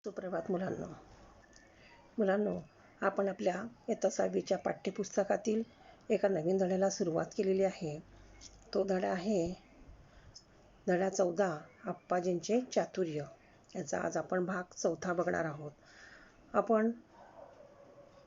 सुप्रभात मुलांनो, आपण आपल्या इयत्ता 6वीच्या पाठ्यपुस्तकातील एका नवीन धड्याला सुरुवात केलेली आहे. तो धडा आहे धडा 14 आप्पाजींचे चातुर्य. याचा आज आपण भाग 4 बघणार आहोत. आपण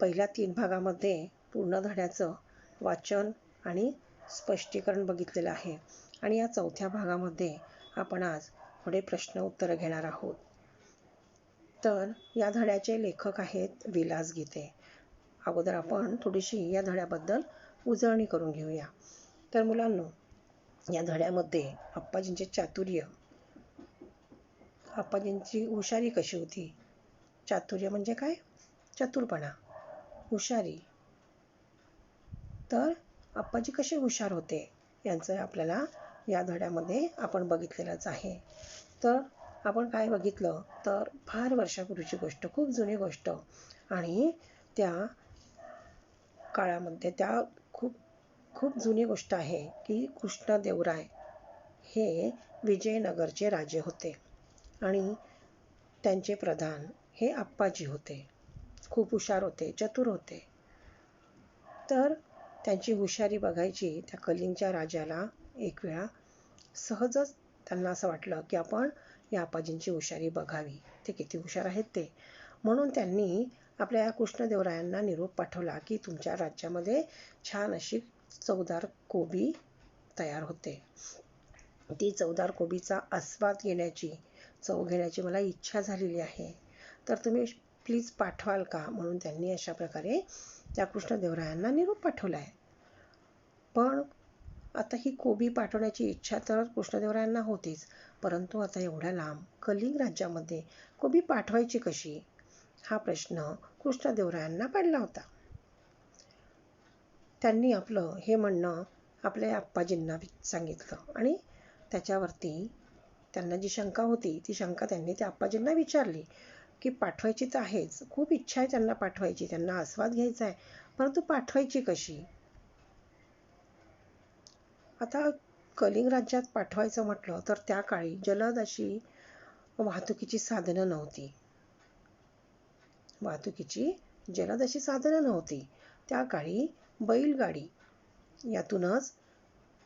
पहिल्या 3 भागामध्ये पूर्ण धड्याचं वाचन आणि स्पष्टीकरण बघितलेलं आहे आणि या 4थ्या भागामध्ये आपण आज थोडे प्रश्न उत्तर घेणार आहोत. तर या धड्याचे लेखक आहेत विलास गीते. अगोदर आपण थोडीशी या धड्याबद्दल उजळणी करून घेऊया. तर मुलांनो, या धड्यामध्ये आप्पाजींचे चातुर्य, आप्पाजींची हुशारी कशी होती. चातुर्य म्हणजे काय? चतुरपणा, हुशारी. तर आप्पाजी कसे हुशार होते यांचं आपल्याला या धड्यामध्ये आपण बघितलेलंच आहे. तर आपण काय बघितलं तर फार वर्षापूर्वीची गोष्ट, खूप जुनी गोष्ट, आणि त्या काळामध्ये खूप जुनी गोष्ट आहे की कृष्णदेवराय हे विजयनगरचे राजे होते आणि त्यांचे प्रधान हे आप्पाजी होते. खूप हुशार होते, चतुर होते. तर त्यांची हुशारी बघायची त्या कलिंगच्या राजाला एक वेळा सहजच त्यांना असं वाटलं की आपण या आप्पाजींची हुशारी बघावी, ते किती हुशार आहेत ते. म्हणून त्यांनी आपल्या या कृष्णदेवरायांना निरोप पाठवला की तुमच्या राज्यामध्ये छान अशी चवदार कोबी तयार होते. ती चवदार कोबीचा आस्वाद घेण्याची, चव घेण्याची मला इच्छा झालेली आहे. तर तुम्ही प्लीज पाठवाल का? म्हणून त्यांनी अशा प्रकारे त्या कृष्णदेवरायांना निरोप पाठवला आहे. पण आता ही कोबी पाठवण्याची इच्छा तर कृष्णदेवरायांना होतीच, परंतु आता एवढ्या लांब कलिंग राज्यामध्ये कोबी पाठवायची कशी, हा प्रश्न कृष्णदेवरायांना पडला होता. त्यांनी आपलं हे म्हणणं आपल्या आप्पाजींना सांगितलं आणि त्याच्यावरती त्यांना जी शंका होती ती शंका त्यांनी त्या आप्पाजींना विचारली की पाठवायची तर आहेच, खूप इच्छा आहे त्यांना पाठवायची, त्यांना आस्वाद घ्यायचा आहे, परंतु पाठवायची कशी. आता कलिंग राज्यात पाठवायचं म्हटलं तर त्या काळी जलद अशी वाहतुकीची साधनं नव्हती. त्या काळी बैलगाडी यातूनच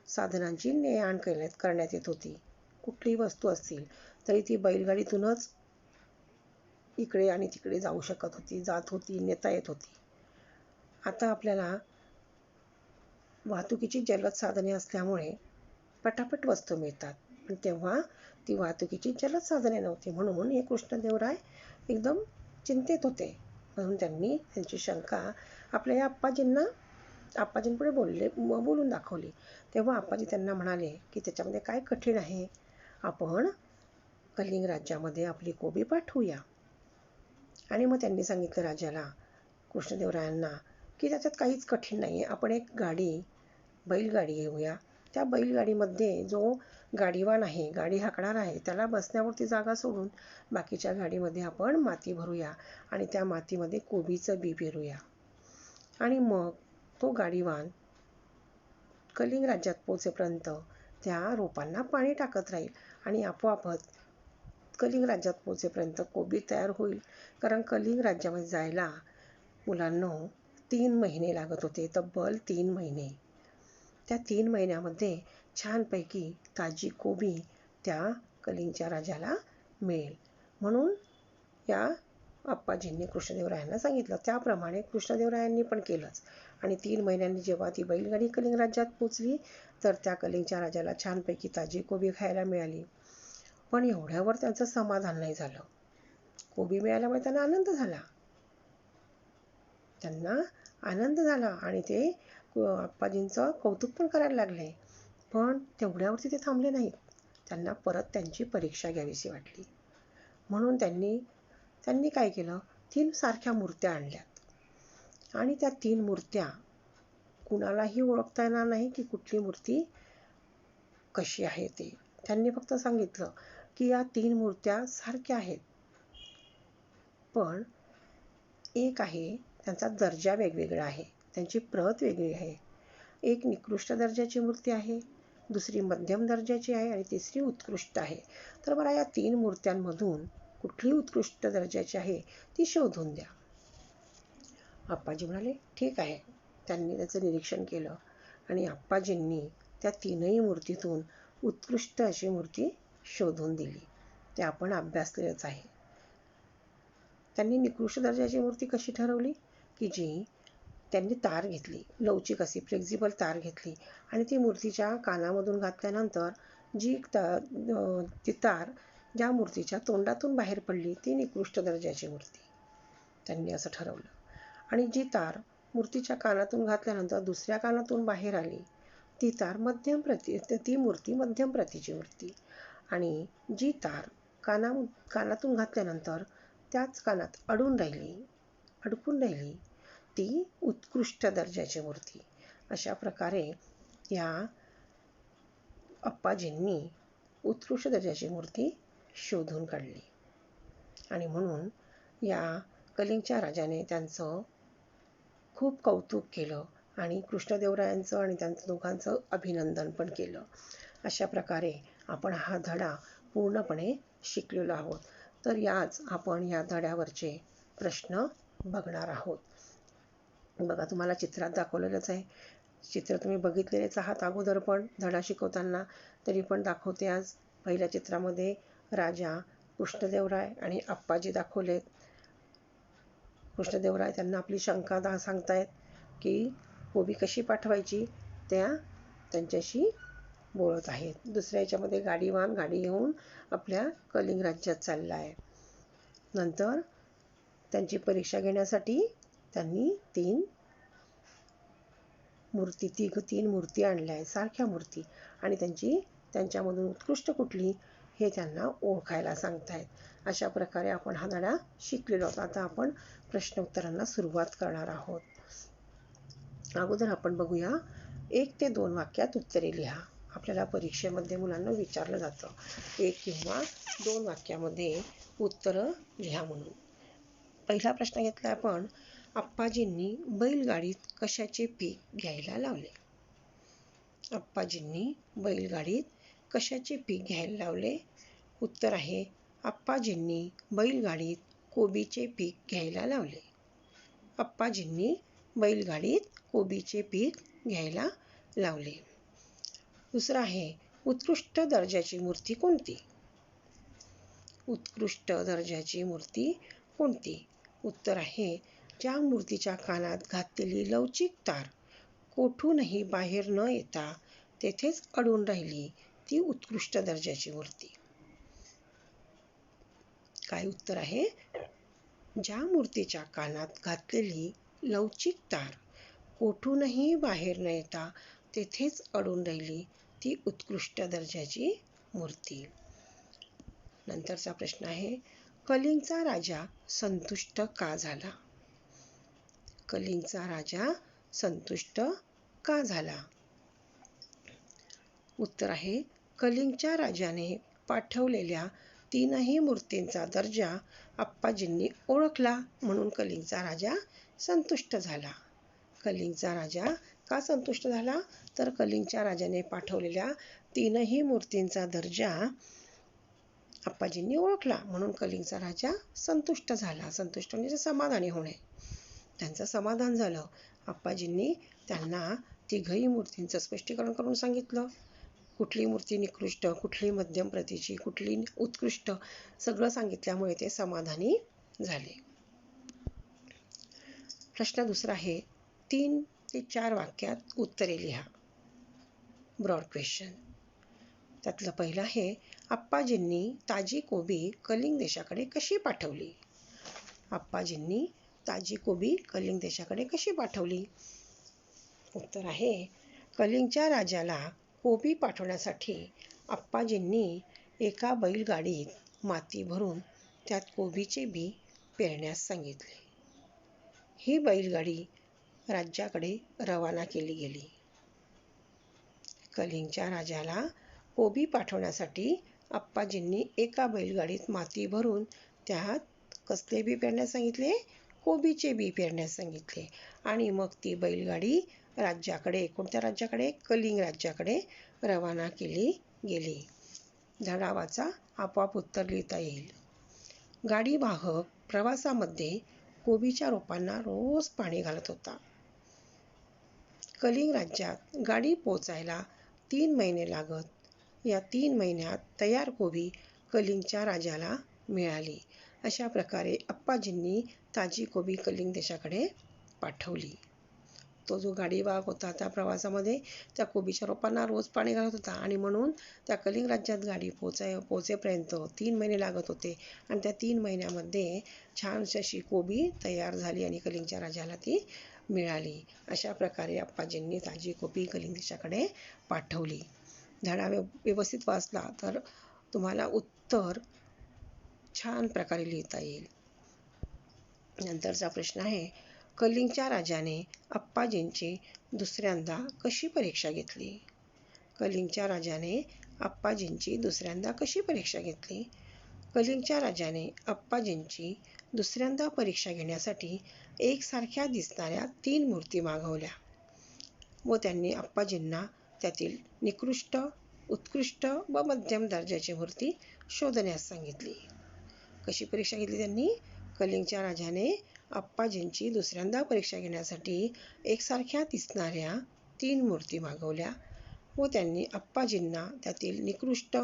साधनांची ने-आण करण्यात येत होती. कुठलीही वस्तू असतील तरी ती बैलगाडीतूनच इकडे आणि तिकडे जात होती, नेता येत होती. आता आपल्याला वाहतुकीची जलद साधने असल्यामुळे पटापट वस्तू मिळतात, पण तेव्हा ती वाहतुकीची जलद साधने नव्हती. म्हणून हे कृष्णदेवराय एकदम चिंतेत होते. म्हणून त्यांनी त्यांची शंका आपल्या या आप्पाजींपुढे बोलून दाखवली. तेव्हा आप्पाजी त्यांना म्हणाले की त्याच्यामध्ये काय कठीण आहे, आपण कलिंग राज्यामध्ये आपली कोबी पाठवूया. आणि मग त्यांनी सांगितलं राजाला, कृष्णदेवरायांना, की त्याच्यात काहीच कठीण नाही आहे. आपण एक बैलगाडी घेऊया. त्या बैलगाडीमध्ये जो गाडीवान आहे, गाडी हाकणार आहे, त्याला बसण्यावरती जागा सोडून बाकीच्या गाडीमध्ये आपण माती भरूया आणि त्या मातीमध्ये कोबीचं बी पेरूया. आणि मग तो गाडीवान कलिंग राज्यात पोहोचेपर्यंत त्या रोपांना पाणी टाकत राहील आणि आपोआपच कलिंग राज्यात पोहोचेपर्यंत कोबी तयार होईल. कारण कलिंग राज्यामध्ये जायला मुलांनो 3 महिने लागत होते, तब्बल 3 महिने. त्या 3 महिन्यामध्ये छानपैकी ताजी कोबी त्या कलिंगच्या राजाला मिळेल. म्हणून या आप्पाजींनी कृष्णदेवरायांना सांगितलं. त्याप्रमाणे कृष्णदेवरायांनी पण केलंच आणि 3 महिन्यांनी जेव्हा ती बैलगाडी कलिंग राज्यात पोचली तर त्या कलिंगच्या राजाला छानपैकी ताजी कोबी खायला मिळाली. पण एवढ्यावर त्यांचं समाधान नाही झालं. कोबी मिळाल्यामुळे त्यांना आनंद झाला आणि ते आप्पाजींचं कौतुक पण करायला लागले. पण तेवढ्यावरती ते थांबले नाहीत. त्यांना परत त्यांची परीक्षा घ्यावीशी वाटली. म्हणून त्यांनी काय केलं, 3 सारख्या मूर्त्या आणल्यात आणि त्या 3 मूर्त्या कुणालाही ओळखता येणार नाही की कुठली मूर्ती कशी आहे ते. त्यांनी फक्त सांगितलं की या 3 मूर्त्या सारख्या आहेत, पण एक आहे त्यांचा दर्जा वेगवेगळा आहे, त्यांची प्रत वेगळी आहे. एक निकृष्ट दर्जाची मूर्ती आहे, दुसरी मध्यम दर्जाची आहे आणि तिसरी उत्कृष्ट आहे. तर मला या 3 मूर्त्यांमधून कुठली उत्कृष्ट दर्जाची आहे ती शोधून द्या. आप्पाजी म्हणाले, ठीक आहे. त्यांनी त्याचं निरीक्षण केलं आणि आप्पाजींनी त्या तीनही मूर्तीतून उत्कृष्ट अशी मूर्ती शोधून दिली. ते आपण अभ्यासलेलंच आहे. त्यांनी निकृष्ट दर्जाची मूर्ती कशी ठरवली, की जी त्यांनी तार घेतली, लवचिक अशी फ्लेक्झिबल तार घेतली आणि ती मूर्तीच्या कानामधून घातल्यानंतर ती तार ज्या मूर्तीच्या तोंडातून बाहेर पडली ती निकृष्ट दर्जाची मूर्ती, त्यांनी असं ठरवलं. आणि जी तार मूर्तीच्या कानातून घातल्यानंतर दुसऱ्या कानातून बाहेर आली ती मूर्ती मध्यम प्रतीची मूर्ती. आणि जी तार कानातून घातल्यानंतर त्याच कानात अडकून राहिली ती उत्कृष्ट दर्जाची मूर्ती. अशा प्रकारे या आप्पाजींनी उत्कृष्ट दर्जाची मूर्ती शोधून काढली. आणि म्हणून या कलिंगच्या राजाने त्यांचं खूप कौतुक केलं आणि कृष्णदेवरायांचं आणि त्यांचं दोघांचं अभिनंदन पण केलं. अशा प्रकारे आपण हा धडा पूर्णपणे शिकलेलो आहोत. तर आपण या धड्यावरचे प्रश्न बघणार आहोत. बघा, तुम्हाला चित्रात दाखवलेलंच आहे. चित्र तुम्ही बघितलेलेच आहात अगोदर पण धडा शिकवताना, तरी पण दाखवते आज. पहिल्या चित्रामध्ये राजा, कृष्णदेवराय आणि आप्पाजी दाखवलेत. कृष्णदेवराय त्यांना आपली शंका सांगतायत की कोबी कशी पाठवायची, त्यांच्याशी बोलत आहेत. दुसऱ्या याच्यामध्ये गाडी घेऊन आपल्या कलिंग राज्यात चालला आहे. नंतर त्यांची परीक्षा घेण्यासाठी त्यांनी तीन मूर्ती आणल्या आहेत, सारख्या मूर्ती, आणि त्यांच्यामधून उत्कृष्ट कुठली हे त्यांना ओळखायला सांगतायत. अशा प्रकारे आपण हा धडा शिकलेलो आहोत. आता आपण प्रश्न उत्तरांना सुरुवात करणार आहोत. अगोदर आपण बघूया 1 ते 2 वाक्यात उत्तरे लिहा. आपल्याला परीक्षेमध्ये मुलांना विचारलं जातं 1 किंवा 2 वाक्यामध्ये उत्तरं लिहा म्हणून. पहिला प्रश्न घेतला आपण, आप्पाजींनी बैलगाडीत कशाचे पीक घ्यायला लावले? आप्पाजींनी बैलगाडीत कशाचे पीक घ्यायला लावले? उत्तर आहे, आप्पाजींनी बैलगाडीत कोबीचे पीक घ्यायला लावले. आप्पाजींनी बैलगाडीत कोबीचे पीक घ्यायला लावले. दुसरं आहे, उत्कृष्ट दर्जाची मूर्ती कोणती? उत्कृष्ट दर्जाची मूर्ती कोणती? उत्तर आहे, ज्या मूर्तीच्या कानात घातलेली लवचिक तार कोठूनही बाहेर न येता तेथेच अडून राहिली ती उत्कृष्ट दर्जाची मूर्ती. काय उत्तर आहे? ज्या मूर्तीच्या कानात घातलेली लवचिक तार कोठूनही बाहेर न येता तेथेच अडून राहिली ती उत्कृष्ट दर्जाची मूर्ती. नंतरचा प्रश्न आहे, कलिंगचा राजा संतुष्ट का झाला? कलिंगचा राजा संतुष्ट का झाला? उत्तर आहे, कलिंगच्या राजाने पाठवलेल्या तीनही मूर्तींचा दर्जा आप्पाजींनी ओळखला म्हणून कलिंगचा राजा संतुष्ट झाला. कलिंगचा राजा का संतुष्ट झाला? तर कलिंगच्या राजाने पाठवलेल्या तीनही मूर्तींचा दर्जा आप्पाजींनी ओळखला म्हणून कलिंगचा राजा संतुष्ट झाला. संतुष्ट म्हणजे समाधानी होणे. त्यांचं समाधान झालं. आप्पाजींनी त्यांना तिघही मूर्तींचं स्पष्टीकरण करून सांगितलं. कुठली मूर्ती निकृष्ट, कुठली मध्यम प्रतीची, कुठली उत्कृष्ट, सगळं सांगितल्यामुळे ते समाधानी झाले. प्रश्न दुसरा आहे, 3 ते 4 वाक्यात उत्तरे लिहा. Broad question. त्यातलं पहिलं आहे, आप्पाजींनी ताजी कोबी कलिंग देशाकडे कशी पाठवली? आप्पाजींनी ताजी कोबी कलिंग देशाकडे कशी पाठवली? उत्तर आहे, कलिंगच्या राजाला कोबी पाठवण्यासाठी आप्पाजींनी एका बैलगाडीत माती भरून त्यात कोबीचे बी पेरण्यास सांगितले. ही बैलगाडी राज्याकडे रवाना केली गेली. कलिंगच्या राजाला कोबी पाठवण्यासाठी आप्पाजींनी एका बैलगाडीत माती भरून त्यात कसले बी पेरण्यास सांगितले? कोबीचे बी पेरण्यास सांगितले. आणि मग ती बैलगाडी कोणत्या राज्याकडे? कलिंग राज्याकडे रवाना केली गेली. धडा वाचा, आपोआप उत्तर लिहिता येईल. गाडी वाहक प्रवासामध्ये कोबीच्या रोपांना रोज पाणी घालत होता. कलिंग राज्यात गाडी पोहोचायला 3 महिने लागत. या 3 महिन्यात तयार कोबी कलिंगच्या राजाला मिळाली. अशा प्रकारे अप्पाजींनी ताजी कोबी कलिंग देशाकडे पाठवली. तो जो गाडीवाहक होता त्या प्रवासामध्ये त्या कोबीच्या रोपांना रोज पाणी घालत होता आणि म्हणून त्या कलिंग राज्यात गाडी पोहोचेपर्यंत 3 महिने लागत होते आणि त्या 3 महिन्यामध्ये छानशी अशी कोबी तयार झाली आणि कलिंगच्या राजाला ती मिळाली. अशा प्रकारे अप्पाजींनी ताजी कोबी कलिंग देशाकडे पाठवली. धडा व्यवस्थित वाचला तर तुम्हाला उत्तर छान प्रकारे लिहिता येईल. नंतरचा प्रश्न आहे, कलिंगच्या राजाने अप्पाजींची दुसऱ्यांदा कशी परीक्षा घेतली? कलिंगच्या राजाने अप्पाजींची दुसऱ्यांदा कशी परीक्षा घेतली? कलिंगच्या राजाने अप्पाजींची दुसऱ्यांदा परीक्षा घेण्यासाठी एकसारख्या दिसणाऱ्या 3 मूर्ती मागवल्या व त्यांनी अप्पाजींना त्यातील निकृष्ट, उत्कृष्ट व मध्यम दर्जाची मूर्ती शोधण्यास सांगितली. कशी परीक्षा घेतली त्यांनी? कलिंगच्या राजाने अप्पाजींची दुसऱ्यांदा परीक्षा घेण्यासाठी एकसारख्या दिसणाऱ्या 3 मूर्ती मागवल्या व त्यांनी अप्पाजींना त्यातील निकृष्ट,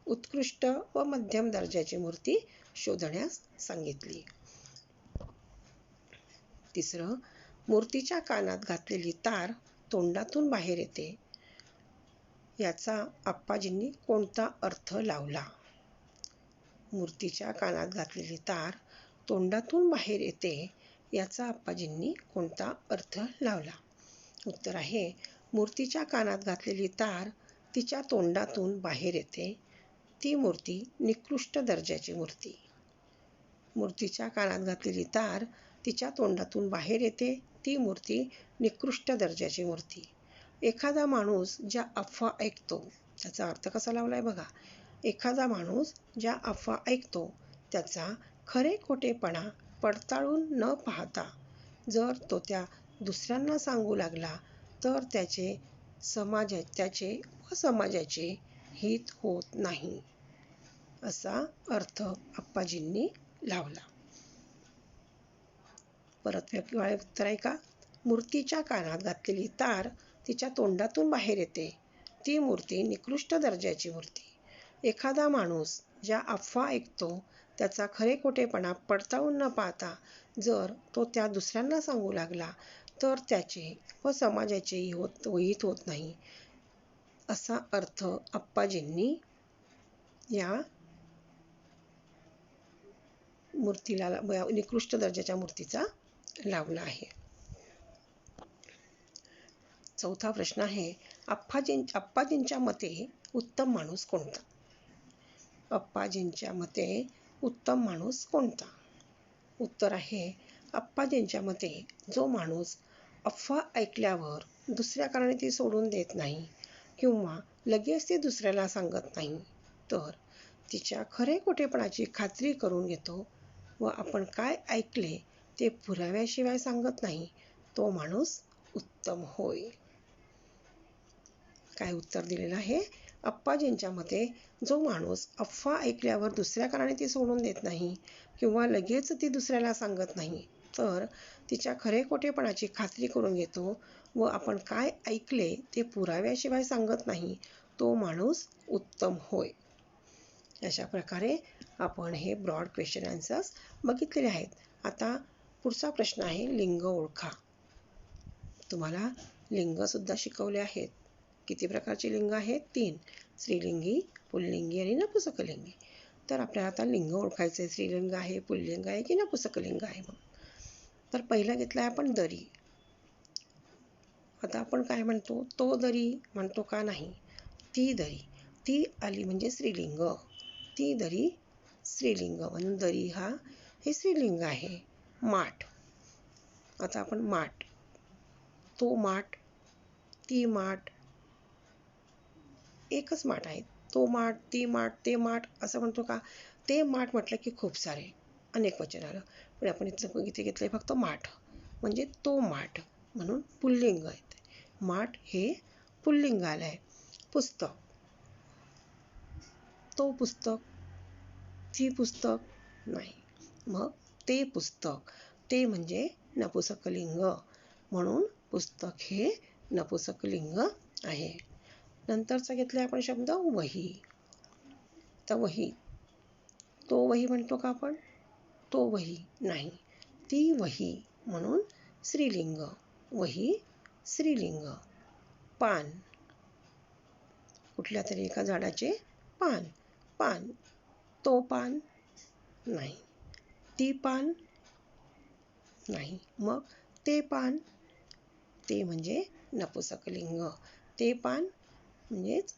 उत्कृष्ट व मध्यम दर्जाची मूर्ती शोधण्यास सांगितली. तिसरं, मूर्तीच्या कानात घातलेली तार तोंडातून बाहेर येते. याचा अप्पाजींनी कोणता अर्थ लावला? मूर्तीच्या कानात घातलेली तार तोंडातून बाहेर येते याचा अप्पाजींनी कोणता अर्थ लावला? उत्तर आहे, मूर्तीच्या कानात घातलेली तार तिच्या तोंडातून बाहेर येते. ती मूर्ती निकृष्ट दर्जाची मूर्ती. मूर्तीच्या कानात घातलेली तार तिच्या तोंडातून बाहेर येते. ती मूर्ती निकृष्ट दर्जाची मूर्ती. एखादा माणूस ज्या अफवा ऐकतो, त्याचा अर्थ कसा लावलाय बघा. एखादा माणूस ज्या अफवा ऐकतो त्याचा खरे खोटेपणा पडताळून न पाहता जर तो त्या दुसऱ्यांना सांगू लागला तर त्याचे व समाजाचे हित होत नाही, असा अर्थ अप्पाजींनी लावला. परत उत्तर आहे का? मूर्तीच्या कानात घातलेली तार तिच्या तोंडातून बाहेर येते. ती मूर्ती निकृष्ट दर्जाची मूर्ती. एखादा माणूस ज्या अफवा ऐकतो त्याचा खरे खोटेपणा पडताळून न पाहता जर तो त्या दुसऱ्यांना सांगू लागला तर त्याचे व समाजाचे हित होत नाही, असा अर्थ अप्पाजींनी या मूर्तीला निकृष्ट दर्जाच्या मूर्तीचा लावला आहे. चौथा प्रश्न आहे, अप्पाजींच्या मते उत्तम माणूस कोणता? अप्पाजींच्या मते उत्तम माणूस कोणता? उत्तर आहे, अप्पाजींच्या मते जो माणूस अफवा ऐकल्यावर दुसऱ्या कारणाने ती सोडून देत नाही किंवा लगेच ती दुसऱ्याला सांगत नाही तर तिच्या खरे खोटेपणाची खात्री करून घेतो व आपण काय ऐकले ते पुराव्याशिवाय सांगत नाही, तो माणूस उत्तम होय. काय उत्तर दिलेलं आहे? अप्पाजींच्या मते जो माणूस अफवा ऐकल्यावर दुसऱ्या कारणाने ती सोडून देत नाही किंवा लगेच ती दुसऱ्याला सांगत नाही तर तिच्या खरे खोटेपणाची खात्री करून घेतो व आपण काय ऐकले ते पुराव्याशिवाय सांगत नाही, तो माणूस उत्तम होय. अशा प्रकारे आपण हे ब्रॉड क्वेश्चन आन्सर्स बघितलेले आहेत. आता पुढचा प्रश्न आहे, लिंग ओळखा. तुम्हाला लिंग सुद्धा शिकवले आहेत. किती प्रकारचे लिंग आहेत? 3. स्त्रीलिंगी, पुल्लिंगी आणि नपुंसकलिंगी. तर आपल्याला आता लिंग ओळखायचे, स्त्रीलिंग आहे, पुल्लिंग आहे की नपुंसकलिंग आहे. तर पहिला घेतलाय आपण दरी. आता आपण काय म्हणतो? तो दरी म्हणतो का नाही? ती दरी. ती आली म्हणजे स्त्रीलिंग. ती दरी स्त्रीलिंग म्हणून दरी हे स्त्रीलिंग आहे. माठ. आता आपण माठ. तो माठ, ती माठ, एकच माठ आहे. तो माठ, ती माठ, ते माठ असं म्हणतो का? ते माठ म्हटलं की खूप सारे अनेक वचन आलं. पण आपण इथे घेतलंय फक्त माठ म्हणजे तो माठ म्हणून पुल्लिंग आहे. माठ हे पुल्लिंग आलंय. पुस्तक. तो पुस्तक, ती पुस्तक नाही. मग ते पुस्तक, ते म्हणजे नपुसकलिंग, म्हणून पुस्तक हे नपुसकलिंग आहे. नंतरचा घेतलाय आपण शब्द वही. तर वही, तो वही म्हणतो का आपण? तो वही नाही, ती वही, म्हणून स्त्रीलिंग. वही स्त्रीलिंग. पान, कुठल्या तरी एका झाडाचे पान, पान, तो पान नाही, ती पान नाही, मग ते पान, ते म्हणजे नपुसकलिंग. ते पान म्हणजेच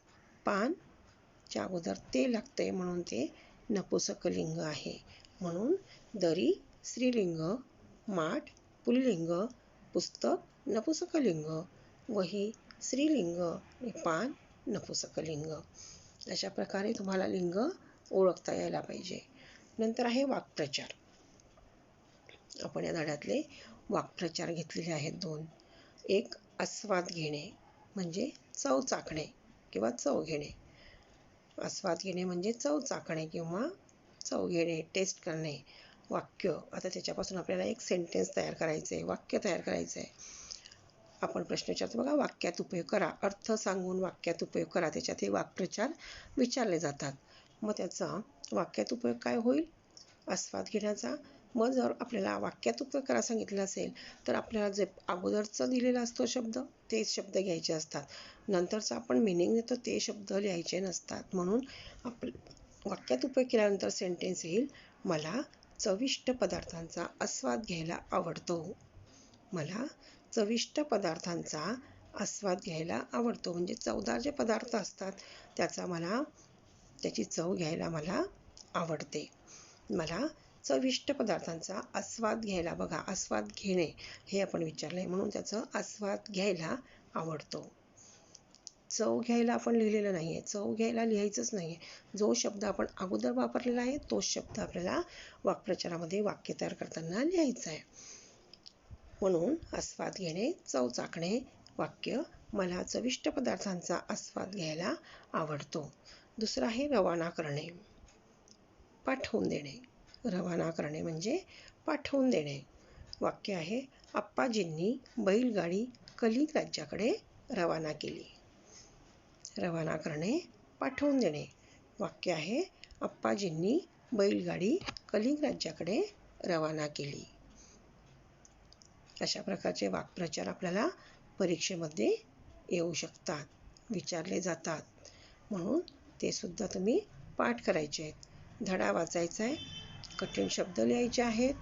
पान च्या अगोदर ते लागतंय म्हणून ते नपुसकलिंग आहे. म्हणून दरी स्त्रीलिंग, माठ पुल्लिंग, पुस्तक नपुसकलिंग, वही स्त्रीलिंग, पान नपुसकलिंग. अशा प्रकारे तुम्हाला लिंग ओळखता यायला पाहिजे. नंतर आहे वाक्प्रचार. आपण या धड्यातले वाक्प्रचार घेतलेले आहेत 2. एक आस्वाद घेणे म्हणजे चव चाखणे किंवा चव घेणे. आस्वाद घेणे म्हणजे चव चाखणे किंवा चव घेणे, टेस्ट करणे. वाक्य, आता त्याच्यापासून आपल्याला एक सेंटेन्स तयार करायचं आहे, वाक्य तयार करायचं आहे. आपण प्रश्न विचारतो बघा, वाक्यात उपयोग करा. अर्थ सांगून वाक्यात उपयोग करा. त्याच्यात हे वाक्प्रचार विचारले जातात. मग त्याचा वाक्यात उपयोग काय होईल? आस्वाद घेण्याचा. मग जर आपल्याला वाक्यात उपयोग करा सांगितलं असेल तर आपल्याला जे अगोदरचा दिलेला असतो शब्द, तेच शब्द घ्यायचे असतात. नंतरचा आपण मिनिंग देतो ते शब्द लिहायचे नसतात. म्हणून वाक्यात उपयोग केल्यानंतर सेंटेन्स येईल, मला चविष्ट पदार्थांचा आस्वाद घ्यायला आवडतो. मला चविष्ट पदार्थांचा आस्वाद घ्यायला आवडतो. म्हणजे चवदार जे पदार्थ असतात त्याची चव घ्यायला मला आवडते. मला चविष्ट पदार्थांचा आस्वाद घ्यायला, बघा आस्वाद घेणे हे आपण विचारलंय म्हणून त्याचा आस्वाद घ्यायला आवडतो. चव घ्यायला आपण लिहिलेलं नाहीये, चव घ्यायला लिहायचंच नाहीये. जो शब्द आपण अगोदर वापरलेला आहे तोच शब्द आपल्याला वाक्प्रचारामध्ये वाक्य तयार करताना लिहायचा आहे. म्हणून आस्वाद घेणे, चव चाखणे. वाक्य, मला चविष्ट पदार्थांचा आस्वाद घ्यायला आवडतो. दुसरं आहे रवाना करणे, पाठवून देणे. रवाना करणे म्हणजे पाठवून देणे. वाक्य आहे, आप्पाजींनी बैलगाडी कलिंग राज्याकडे रवाना केली. रवाना करणे, पाठवून देणे. वाक्य आहे, आप्पाजींनी बैलगाडी कलिंग राज्याकडे रवाना केली. अशा प्रकारचे वाक्प्रचार आपल्याला परीक्षेमध्ये येऊ शकतात, विचारले जातात. म्हणून ते सुद्धा तुम्ही पाठ करायचे आहेत. धडा वाचायचा आहे, कठीण शब्द लिहायचे आहेत,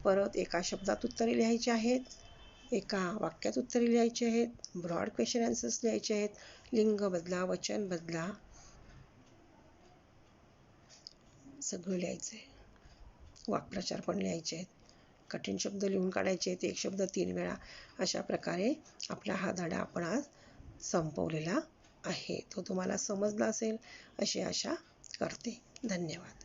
परत एका शब्दात उत्तरे लिहायची आहेत, एका वाक्यात उत्तरे लिहायची आहेत, ब्रॉड क्वेश्चन आन्सर्स लिहायचे आहेत, लिंग बदला, वचन बदला, सगळं लिहायचं आहे. वाक्प्रचार पण लिहायचे आहेत, कठीण शब्द लिहून काढायचे आहेत, एक शब्द 3 वेळा. अशा प्रकारे आपला हा धडा आपण आज संपवलेला आहे. तो तुम्हाला समजला असेल अशी आशा करते. धन्यवाद.